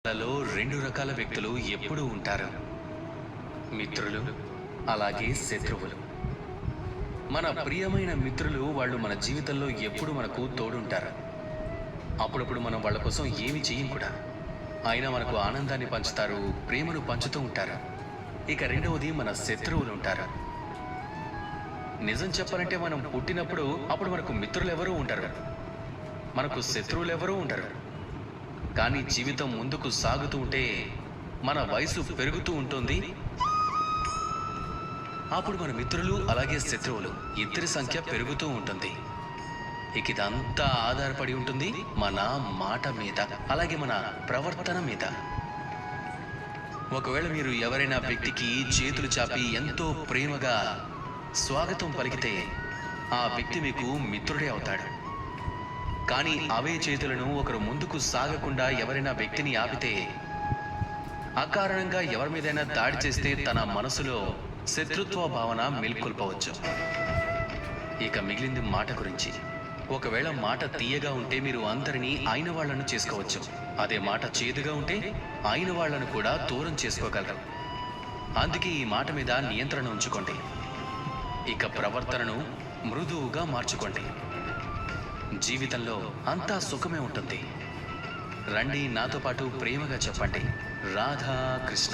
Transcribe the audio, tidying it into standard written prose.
లలో రెండు రకాల వ్యక్తులు ఎప్పుడూ ఉంటారు. మిత్రులు, అలాగే శత్రువులు. మన ప్రియమైన మిత్రులు వాళ్ళు మన జీవితంలో ఎప్పుడు మనకు తోడుంటారు. అప్పుడప్పుడు మనం వాళ్ళ కోసం ఏమి చెయ్యం కూడా, అయినా మనకు ఆనందాన్ని పంచుతారు, ప్రేమను పంచుతూ ఉంటారు. ఇక రెండవది మన శత్రువులు ఉంటారు. నిజం చెప్పాలంటే మనం పుట్టినప్పుడు అప్పుడు మనకు మిత్రులు ఎవరూ ఉండరు, మనకు శత్రువులు ఎవరూ ఉండరు. కానీ జీవితం ముందుకు సాగుతూ ఉంటే మన వయసు పెరుగుతూ ఉంటుంది. అప్పుడు మన మిత్రులు అలాగే శత్రువులు ఇద్దరి సంఖ్య పెరుగుతూ ఉంటుంది. ఇక ఇదంతా ఆధారపడి ఉంటుంది మన మాట మీద, అలాగే మన ప్రవర్తన మీద. ఒకవేళ మీరు ఎవరైనా వ్యక్తికి చేతులు చాపి ఎంతో ప్రేమగా స్వాగతం పలికితే ఆ వ్యక్తి మీకు మిత్రుడే అవుతాడు. కానీ అవే చేతులను ఒకరు ముందుకు సాగకుండా ఎవరైనా వ్యక్తిని ఆపితే, అకారణంగా ఎవరి మీదైనా దాడి చేస్తే తన మనసులో శత్రుత్వ భావన మేల్కొల్పవచ్చు. ఇక మిగిలింది మాట గురించి. ఒకవేళ మాట తీయగా ఉంటే మీరు అందరినీ అయిన వాళ్లను చేసుకోవచ్చు. అదే మాట చేదుగా ఉంటే అయిన వాళ్లను కూడా దూరం చేసుకోగలరు. అందుకే ఈ మాట మీద నియంత్రణ ఉంచుకోండి. ఇక ప్రవర్తనను మృదువుగా మార్చుకోండి. జీవితంలో అంతా సుఖమే ఉంటుంది. రండి నాతో పాటు ప్రేమగా చెప్పండి, రాధా కృష్ణ.